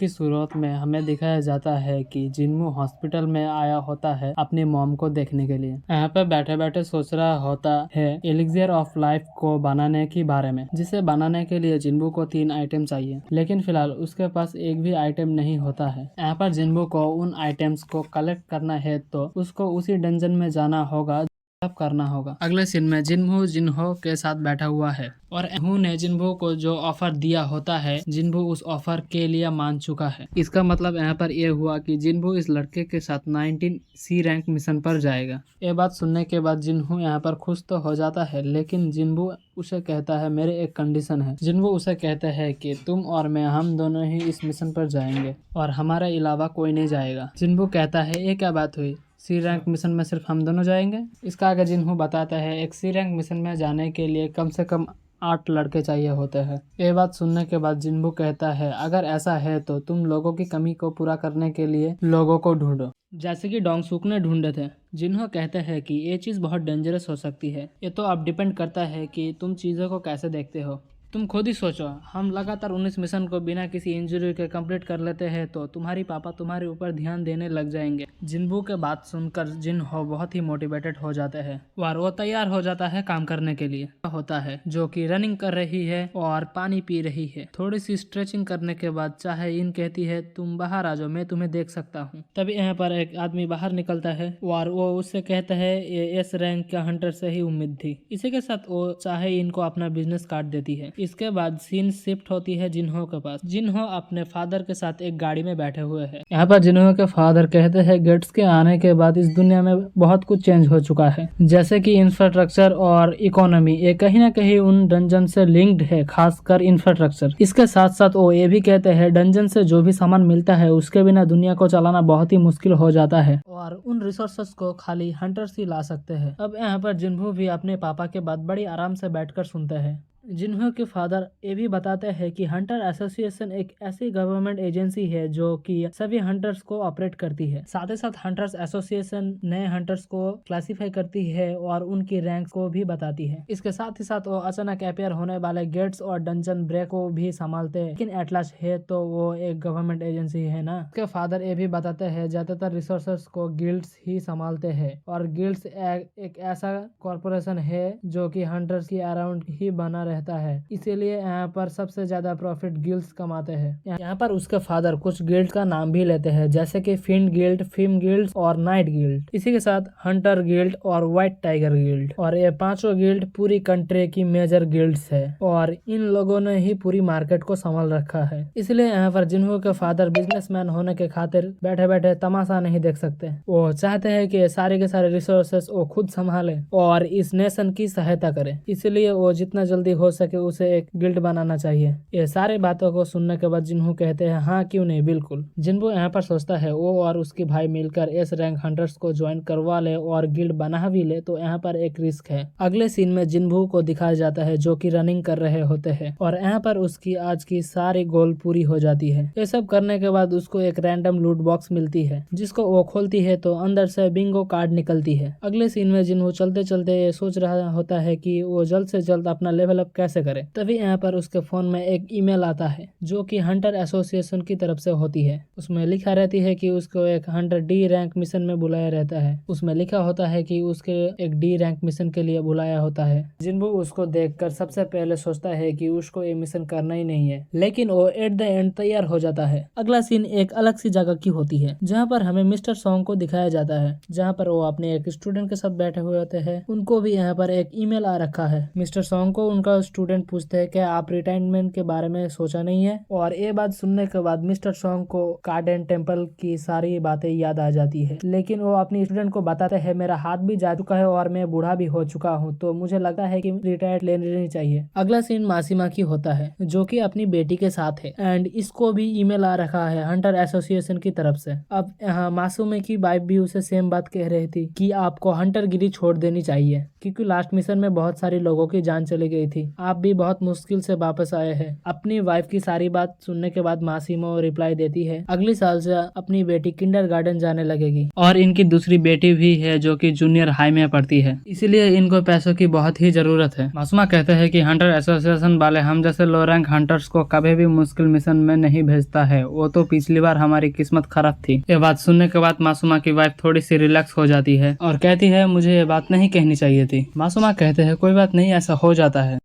की शुरुआत में हमें दिखाया जाता है कि जिन्मू हॉस्पिटल में आया होता है अपनी मॉम को देखने के लिए। यहाँ पे बैठे बैठे सोच रहा होता है एलिक्सियर ऑफ लाइफ को बनाने के बारे में, जिसे बनाने के लिए जिन्मू को 3 आइटम चाहिए, लेकिन फिलहाल उसके पास एक भी आइटम नहीं होता है। यहाँ पर जिन्मू को उन आइटम्स को कलेक्ट करना है तो उसको उसी डंजन में जाना होगा, करना होगा। अगले सीन में जिन्हू जिन्हो के साथ बैठा हुआ है और एहू ने जिन्हू को जो ऑफर दिया होता है जिन्हू उस ऑफर के लिए मान चुका है। इसका मतलब यहाँ पर यह हुआ कि जिन्हू इस लड़के के साथ 19 सी रैंक मिशन पर जाएगा। ये बात सुनने के बाद जिन्हू यहाँ पर खुश तो हो जाता है, लेकिन जिन्हू उसे कहता है मेरे एक कंडीशन है। जिन्हू उसे कहते हैं कि तुम और मैं हम दोनों ही इस मिशन पर जाएंगे और हमारे अलावा कोई नहीं जाएगा। जिन्हू कहता है ये क्या बात हुई, सी रैंक मिशन में सिर्फ हम दोनों जाएंगे। इसका आगे जिन्हू बताता है एक सी रैंक मिशन में जाने के लिए कम से कम 8 लड़के चाहिए होते हैं। ये बात सुनने के बाद जिन्हू कहता है अगर ऐसा है तो तुम लोगों की कमी को पूरा करने के लिए लोगों को ढूंढो, जैसे कि डोंगसूक ने ढूंढे थे। जिन्हों कहते हैं कि ये चीज़ बहुत डेंजरस हो सकती है, ये तो अब डिपेंड करता है कि तुम चीज़ों को कैसे देखते हो। तुम खुद ही सोचो, हम लगातार 19 मिशन को बिना किसी इंजरी के कंप्लीट कर लेते हैं तो तुम्हारी पापा तुम्हारे ऊपर ध्यान देने लग जाएंगे। जिन्हू के बात सुनकर जिन्हो बहुत ही मोटिवेटेड हो जाते हैं और वो तैयार हो जाता है काम करने के लिए। होता है जो कि रनिंग कर रही है और पानी पी रही है। थोड़ी सी स्ट्रेचिंग करने के बाद चाहे इन कहती है तुम बाहर आ जाओ, मैं तुम्हें देख सकता हूँ। तभी यहाँ पर एक आदमी बाहर निकलता है और वो उससे कहता है ये एस रैंक का हंटर से ही उम्मीद थी। इसी के साथ वो चाहे इनको अपना बिजनेस काट देती है। इसके बाद सीन शिफ्ट होती है जिन्हो के पास। जिन्हो अपने फादर के साथ एक गाड़ी में बैठे हुए हैं। यहाँ पर जिन्हो के फादर कहते हैं गेट्स के आने के बाद इस दुनिया में बहुत कुछ चेंज हो चुका है, जैसे कि इंफ्रास्ट्रक्चर और इकोनॉमी। ये कहीं ना कहीं उन डंजन से लिंक्ड है, खासकर इंफ्रास्ट्रक्चर। इसके साथ साथ वो ये भी कहते हैं डंजन से जो भी सामान मिलता है उसके बिना दुनिया को चलाना बहुत ही मुश्किल हो जाता है और उन रिसोर्सेस को खाली हंटर्स ही ला सकते हैं। अब यहाँ पर जिन्हो भी अपने पापा के बात बड़ी आराम से बैठकर सुनते हैं। जिन्हो के फादर ये भी बताते हैं कि हंटर एसोसिएशन एक ऐसी गवर्नमेंट एजेंसी है जो कि सभी हंटर्स को ऑपरेट करती है। साथ ही साथ हंटर्स एसोसिएशन नए हंटर्स को क्लासिफाई करती है और उनकी रैंक को भी बताती है। इसके साथ ही साथ वो अचानक अपेयर होने वाले गेट्स और डंजन ब्रेक को भी संभालते हैं। लेकिन एटलास है तो वो एक गवर्नमेंट एजेंसी है ना। उसके फादर ये भी बताते हैं ज्यादातर रिसोर्सेस को गिल्ड्स ही संभालते हैं और गिल्ड्स एक ऐसा कॉर्पोरेशन है जो कि हंटर्स की अराउंड ही बना रहता है, इसीलिए यहाँ पर सबसे ज्यादा प्रॉफिट गिल्ड्स कमाते हैं। यहाँ पर उसके फादर कुछ गिल्ड का नाम भी लेते हैं, जैसे कि फिन गिल्ड, फिम गिल्ड और नाइट गिल्ड। इसी के साथ हंटर गिल्ड और व्हाइट टाइगर गिल्ड। और ये पांचों गिल्ड पूरी कंट्री की मेजर गिल्ड्स है और इन लोगों ने ही पूरी मार्केट को संभाल रखा है। इसलिए यहाँ पर जिन्हो के फादर बिजनेसमैन होने के खातिर बैठे बैठे तमाशा नहीं देख सकते। वो चाहते हैं कि सारे के सारे रिसोर्सेस वो खुद संभाले और इस नेशन की सहायता करे। इसलिए वो जितना जल्दी हो सके उसे एक गिल्ड बनाना चाहिए। ये सारी बातों को सुनने के बाद जिन्हो कहते हैं हाँ क्यों नहीं, बिल्कुल। जिन्हो यहाँ पर सोचता है वो और उसकी भाई मिलकर एस रैंक हंटर्स को ज्वाइन करवा ले और गिल्ड बना भी ले तो यहाँ पर एक रिस्क है। अगले सीन में जिन्हो को दिखाया जाता है जो कि रनिंग कर रहे होते हैं और यहाँ पर उसकी आज की सारी गोल पूरी हो जाती है। ये सब करने के बाद उसको एक रैंडम लूट बॉक्स मिलती है जिसको वो खोलती है तो अंदर से बिंगो कार्ड निकलती है। अगले सीन में जिन्हो चलते चलते सोच रहा होता है कि वो जल्द से जल्द अपना लेवल अप कैसे करे। तभी यहाँ पर उसके फोन में एक ईमेल आता है जो कि हंटर एसोसिएशन की तरफ से होती है। उसमें लिखा रहती है कि उसको एक हंटर डी रैंक मिशन में बुलाया रहता है। उसमें लिखा होता है कि उसके एक डी रैंक मिशन के लिए बुलाया होता है। जिन्हो उसको देखकर सबसे पहले सोचता है कि उसको ये मिशन करना ही नहीं है, लेकिन वो एट द एंड तैयार हो जाता है। अगला सीन एक अलग सी जगह की होती है जहाँ पर हमें मिस्टर सॉन्ग को दिखाया जाता है, जहाँ पर वो अपने एक स्टूडेंट के साथ बैठे हुए होते हैं। उनको भी यहाँ पर एक ईमेल आ रखा है। मिस्टर सॉन्ग को उनका स्टूडेंट पूछते हैं क्या आप रिटायरमेंट के बारे में सोचा नहीं है। और ये बात सुनने के बाद मिस्टर सॉन्ग को गार्डन टेम्पल की सारी बातें याद आ जाती है, लेकिन वो अपनी स्टूडेंट को बताते हैं मेरा हाथ भी जा चुका है और मैं बूढ़ा भी हो चुका हूँ तो मुझे लगता है कि रिटायर लेनी चाहिए। अगला सीन मासीमा की होता है जो कि अपनी बेटी के साथ है एंड इसको भी ईमेल आ रखा है हंटर एसोसिएशन की तरफ से। अब यहाँ मासूमे की वाइफ भी उसे सेम बात कह रही थी कि आपको हंटर गिरी छोड़ देनी चाहिए क्योंकि लास्ट मिशन में बहुत सारे लोगों की जान चली गई थी। आप भी बहुत मुश्किल से वापस आए हैं। अपनी वाइफ की सारी बात सुनने के बाद मासीमो रिप्लाई देती है, अगले साल से अपनी बेटी किंडरगार्टन जाने लगेगी और इनकी दूसरी बेटी भी है जो कि जूनियर हाई में पढ़ती है, इसलिए इनको पैसों की बहुत ही जरूरत है। मासूमा कहते हैं कि हंटर एसोसिएशन वाले हम जैसे लो रैंक हंटर्स को कभी भी मुश्किल मिशन में नहीं भेजता है, वो तो पिछली बार हमारी किस्मत खराब थी। ये बात सुनने के बाद मासूमा की वाइफ थोड़ी सी रिलैक्स हो जाती है और कहती है मुझे ये बात नहीं कहनी चाहिए थी। मासूमा कहते हैं कोई बात नहीं, ऐसा हो जाता है।